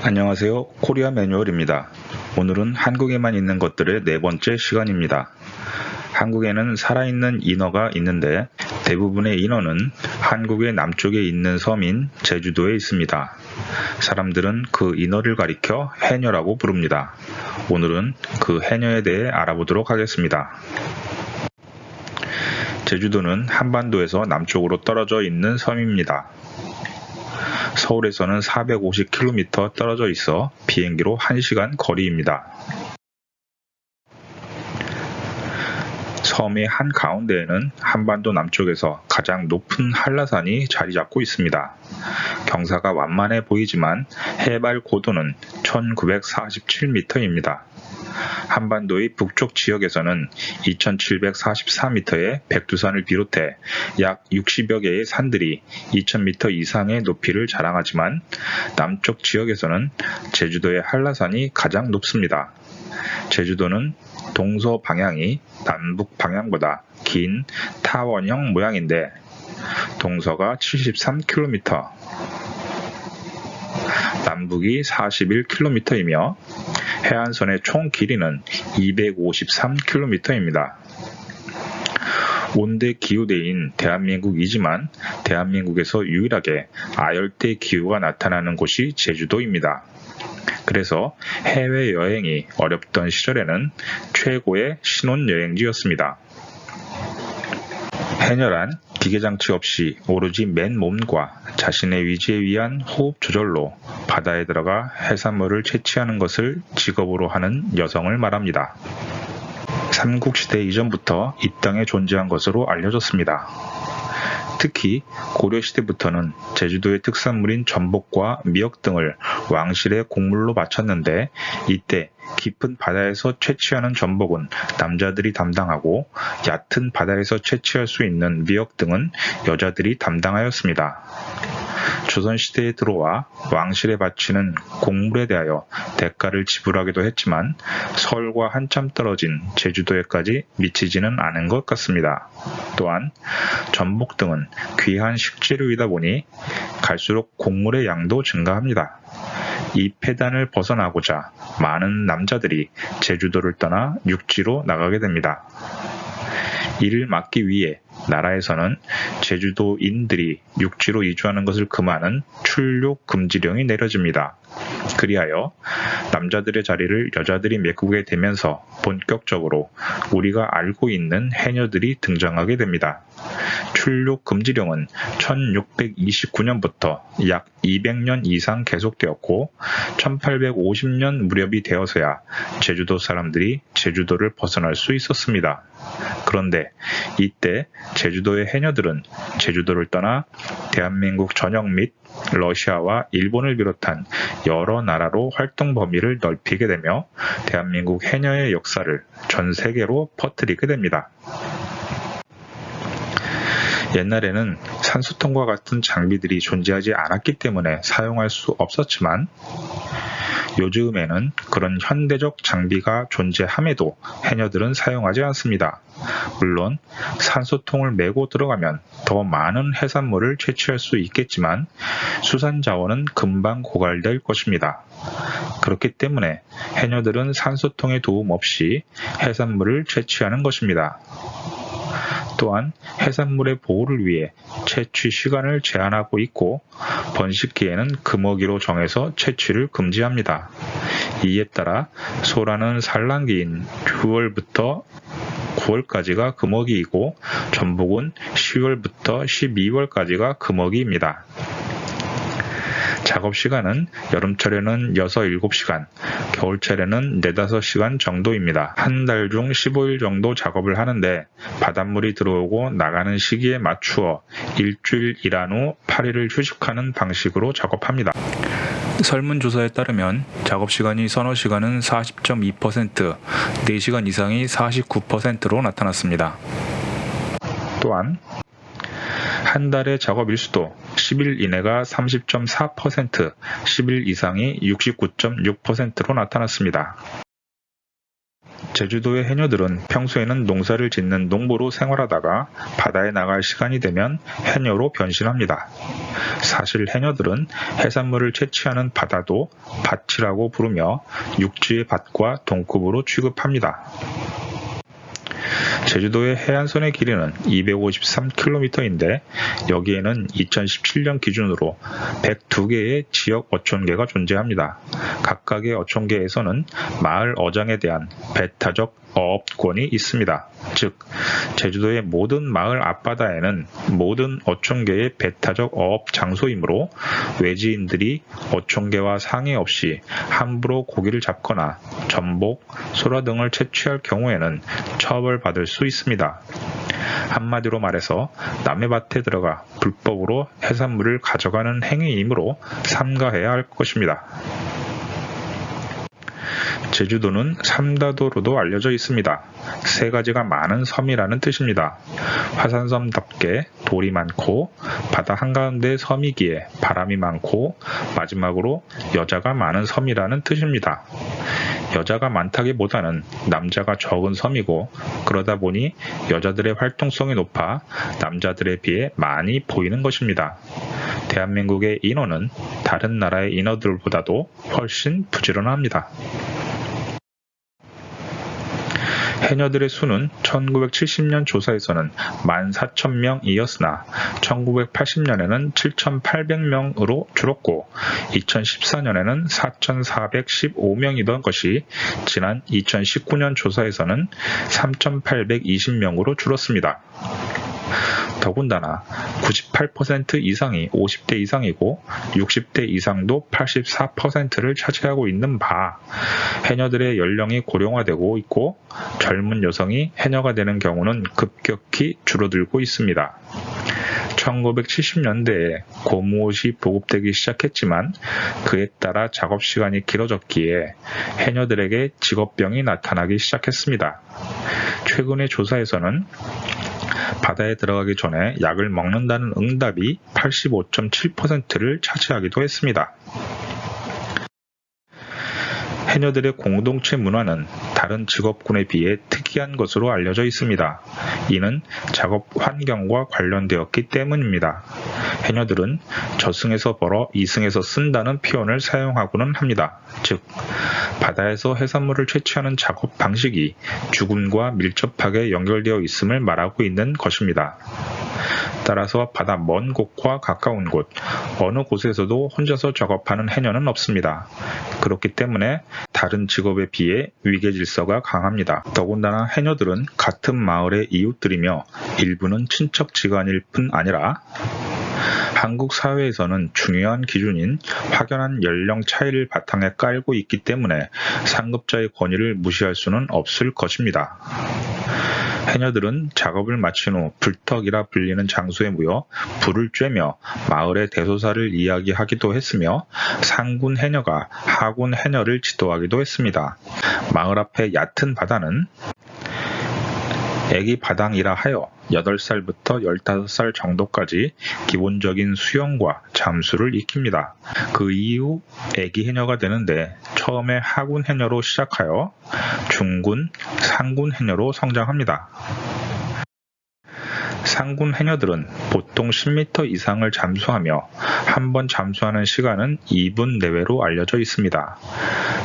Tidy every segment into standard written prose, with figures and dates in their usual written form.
안녕하세요. 코리아 매뉴얼입니다. 오늘은 한국에만 있는 것들의 네 번째 시간입니다. 한국에는 살아있는 인어가 있는데 대부분의 인어는 한국의 남쪽에 있는 섬인 제주도에 있습니다. 사람들은 그 인어를 가리켜 해녀라고 부릅니다. 오늘은 그 해녀에 대해 알아보도록 하겠습니다. 제주도는 한반도에서 남쪽으로 떨어져 있는 섬입니다. 서울에서는 450km 떨어져 있어 비행기로 1시간 거리입니다. 섬의 한가운데에는 한반도 남쪽에서 가장 높은 한라산이 자리 잡고 있습니다. 경사가 완만해 보이지만 해발 고도는 1947m입니다. 한반도의 북쪽 지역에서는 2744m의 백두산을 비롯해 약 60여 개의 산들이 2000m 이상의 높이를 자랑하지만 남쪽 지역에서는 제주도의 한라산이 가장 높습니다. 제주도는 동서 방향이 남북 방향보다 긴 타원형 모양인데 동서가 73km, 남북이 41km이며 해안선의 총 길이는 253km입니다. 온대 기후대인 대한민국이지만 대한민국에서 유일하게 아열대 기후가 나타나는 곳이 제주도입니다. 그래서 해외여행이 어렵던 시절에는 최고의 신혼여행지였습니다. 해녀란 기계장치 없이 오로지 맨몸과 자신의 의지에 의한 호흡 조절로 바다에 들어가 해산물을 채취하는 것을 직업으로 하는 여성을 말합니다. 삼국시대 이전부터 이 땅에 존재한 것으로 알려졌습니다. 특히 고려시대부터는 제주도의 특산물인 전복과 미역 등을 왕실의 곡물로 바쳤는데 이때 깊은 바다에서 채취하는 전복은 남자들이 담당하고 얕은 바다에서 채취할 수 있는 미역 등은 여자들이 담당하였습니다. 조선시대에 들어와 왕실에 바치는 곡물에 대하여 대가를 지불하기도 했지만 서울과 한참 떨어진 제주도에까지 미치지는 않은 것 같습니다. 또한 전복 등은 귀한 식재료이다 보니 갈수록 곡물의 양도 증가합니다. 이 폐단을 벗어나고자 많은 남자들이 제주도를 떠나 육지로 나가게 됩니다. 이를 막기 위해 나라에서는 제주도인들이 육지로 이주하는 것을 금하는 출육 금지령이 내려집니다. 그리하여 남자들의 자리를 여자들이 메꾸게 되면서 본격적으로 우리가 알고 있는 해녀들이 등장하게 됩니다. 출육 금지령은 1629년부터 약 200년 이상 계속되었고 1850년 무렵이 되어서야 제주도 사람들이 제주도를 벗어날 수 있었습니다. 그런데 이때 제주도의 해녀들은 제주도를 떠나 대한민국 전역 및 러시아와 일본을 비롯한 여러 나라로 활동 범위를 넓히게 되며 대한민국 해녀의 역사를 전 세계로 퍼뜨리게 됩니다. 옛날에는 산소통과 같은 장비들이 존재하지 않았기 때문에 사용할 수 없었지만 요즘에는 그런 현대적 장비가 존재함에도 해녀들은 사용하지 않습니다. 물론 산소통을 메고 들어가면 더 많은 해산물을 채취할 수 있겠지만 수산 자원은 금방 고갈될 것입니다. 그렇기 때문에 해녀들은 산소통의 도움 없이 해산물을 채취하는 것입니다. 또한 해산물의 보호를 위해 채취 시간을 제한하고 있고 번식기에는 금어기로 정해서 채취를 금지합니다. 이에 따라 소라는 산란기인 6월부터 9월까지가 금어기이고 전복은 10월부터 12월까지가 금어기입니다. 작업 시간은 여름철에는 6, 7시간, 겨울철에는 4, 5시간 정도입니다. 한 달 중 15일 정도 작업을 하는데 바닷물이 들어오고 나가는 시기에 맞추어 일주일 일한 후 8일을 휴식하는 방식으로 작업합니다. 설문조사에 따르면 작업시간이 서너 시간은 40.2%, 4시간 이상이 49%로 나타났습니다. 또한 한 달의 작업 일수도 10일 이내가 30.4%, 10일 이상이 69.6%로 나타났습니다. 제주도의 해녀들은 평소에는 농사를 짓는 농부로 생활하다가 바다에 나갈 시간이 되면 해녀로 변신합니다. 사실 해녀들은 해산물을 채취하는 바다도 밭이라고 부르며 육지의 밭과 동급으로 취급합니다. 제주도의 해안선의 길이는 253km인데 여기에는 2017년 기준으로 102개의 지역 어촌계가 존재합니다. 각각의 어촌계에서는 마을 어장에 대한 배타적 어업권이 있습니다. 즉, 제주도의 모든 마을 앞바다에는 모든 어촌계의 배타적 어업 장소이므로 외지인들이 어촌계와 상의 없이 함부로 고기를 잡거나 전복, 소라 등을 채취할 경우에는 처벌받을 수 있습니다. 한마디로 말해서 남의 밭에 들어가 불법으로 해산물을 가져가는 행위이므로 삼가해야 할 것입니다. 제주도는 삼다도로도 알려져 있습니다. 세 가지가 많은 섬이라는 뜻입니다. 화산섬답게 돌이 많고 바다 한가운데 섬이기에 바람이 많고 마지막으로 여자가 많은 섬이라는 뜻입니다. 여자가 많다기보다는 남자가 적은 섬이고 그러다 보니 여자들의 활동성이 높아 남자들에 비해 많이 보이는 것입니다. 대한민국의 인어는 다른 나라의 인어들보다도 훨씬 부지런합니다. 해녀들의 수는 1970년 조사에서는 14,000명이었으나 1980년에는 7,800명으로 줄었고 2014년에는 4,415명이던 것이 지난 2019년 조사에서는 3,820명으로 줄었습니다. 더군다나 98% 이상이 50대 이상이고 60대 이상도 84%를 차지하고 있는 바, 해녀들의 연령이 고령화되고 있고 젊은 여성이 해녀가 되는 경우는 급격히 줄어들고 있습니다. 1970년대에 고무옷이 보급되기 시작했지만 그에 따라 작업 시간이 길어졌기에 해녀들에게 직업병이 나타나기 시작했습니다. 최근의 조사에서는 바다에 들어가기 전에 약을 먹는다는 응답이 85.7%를 차지하기도 했습니다. 해녀들의 공동체 문화는 다른 직업군에 비해 특이한 것으로 알려져 있습니다. 이는 작업 환경과 관련되었기 때문입니다. 해녀들은 저승에서 벌어 이승에서 쓴다는 표현을 사용하고는 합니다. 즉, 바다에서 해산물을 채취하는 작업 방식이 죽음과 밀접하게 연결되어 있음을 말하고 있는 것입니다. 따라서 바다 먼 곳과 가까운 곳, 어느 곳에서도 혼자서 작업하는 해녀는 없습니다. 그렇기 때문에 다른 직업에 비해 위계 질서가 강합니다. 더군다나 해녀들은 같은 마을의 이웃들이며 일부는 친척 지간일 뿐 아니라 한국 사회에서는 중요한 기준인 확연한 연령 차이를 바탕에 깔고 있기 때문에 상급자의 권위를 무시할 수는 없을 것입니다. 해녀들은 작업을 마친 후 불턱이라 불리는 장소에 모여 불을 쬐며 마을의 대소사를 이야기하기도 했으며 상군 해녀가 하군 해녀를 지도하기도 했습니다. 마을 앞의 얕은 바다는 애기 바당이라 하여 8살부터 15살 정도까지 기본적인 수영과 잠수를 익힙니다. 그 이후 애기 해녀가 되는데 처음에 하군 해녀로 시작하여 중군, 상군 해녀로 성장합니다. 상군 해녀들은 보통 10m 이상을 잠수하며 한 번 잠수하는 시간은 2분 내외로 알려져 있습니다.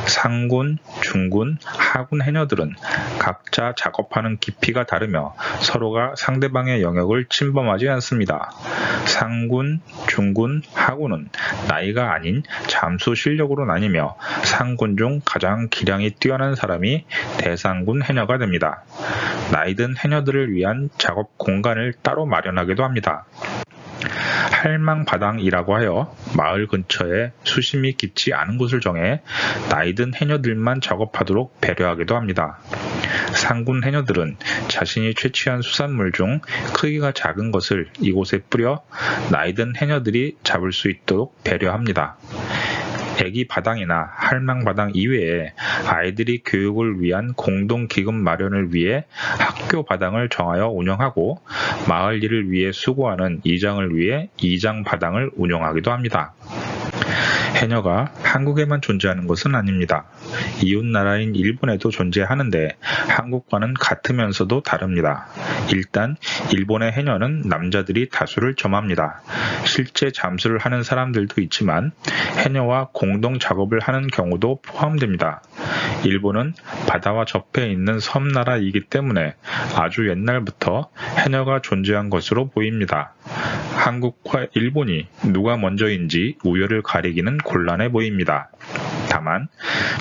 상군, 중군, 하군 해녀들은 각자 작업하는 깊이가 다르며 서로가 상대방의 영역을 침범하지 않습니다. 상군, 중군, 하군은 나이가 아닌 잠수 실력으로 나뉘며 상군 중 가장 기량이 뛰어난 사람이 대상군 해녀가 됩니다. 나이든 해녀들을 위한 작업 공간을 따로 마련하기도 합니다. 할망바당이라고 하여 마을 근처에 수심이 깊지 않은 곳을 정해 나이든 해녀들만 작업하도록 배려하기도 합니다. 상군 해녀들은 자신이 채취한 수산물 중 크기가 작은 것을 이곳에 뿌려 나이든 해녀들이 잡을 수 있도록 배려합니다. 애기 바당이나 할망바당 이외에 아이들이 교육을 위한 공동기금 마련을 위해 학교 바당을 정하여 운영하고 마을 일을 위해 수고하는 이장을 위해 이장바당을 운영하기도 합니다. 해녀가 한국에만 존재하는 것은 아닙니다. 이웃 나라인 일본에도 존재하는데 한국과는 같으면서도 다릅니다. 일단 일본의 해녀는 남자들이 다수를 점합니다. 실제 잠수를 하는 사람들도 있지만 해녀와 공동 작업을 하는 경우도 포함됩니다. 일본은 바다와 접해 있는 섬나라이기 때문에 아주 옛날부터 해녀가 존재한 것으로 보입니다. 한국과 일본이 누가 먼저인지 우열을 가리기는 곤란해 보입니다. 다만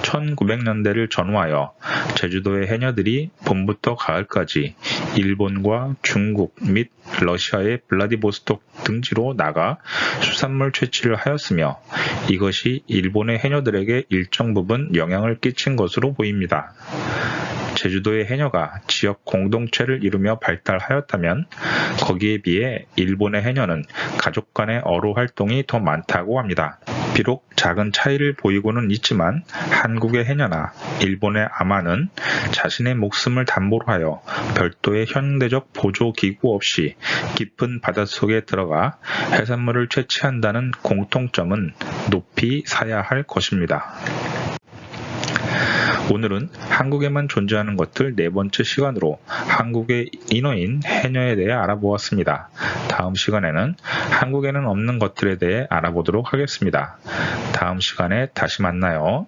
1900년대를 전후하여 제주도의 해녀들이 봄부터 가을까지 일본과 중국 및 러시아의 블라디보스톡 등지로 나가 수산물 채취를 하였으며 이것이 일본의 해녀들에게 일정 부분 영향을 끼친 것으로 보입니다. 제주도의 해녀가 지역 공동체를 이루며 발달하였다면 거기에 비해 일본의 해녀는 가족 간의 어로 활동이 더 많다고 합니다. 비록 작은 차이를 보이고는 있지만 한국의 해녀나 일본의 아마는 자신의 목숨을 담보로 하여 별도의 현대적 보조기구 없이 깊은 바닷속에 들어가 해산물을 채취한다는 공통점은 높이 사야 할 것입니다. 오늘은 한국에만 존재하는 것들 네 번째 시간으로 한국의 인어인 해녀에 대해 알아보았습니다. 다음 시간에는 한국에는 없는 것들에 대해 알아보도록 하겠습니다. 다음 시간에 다시 만나요.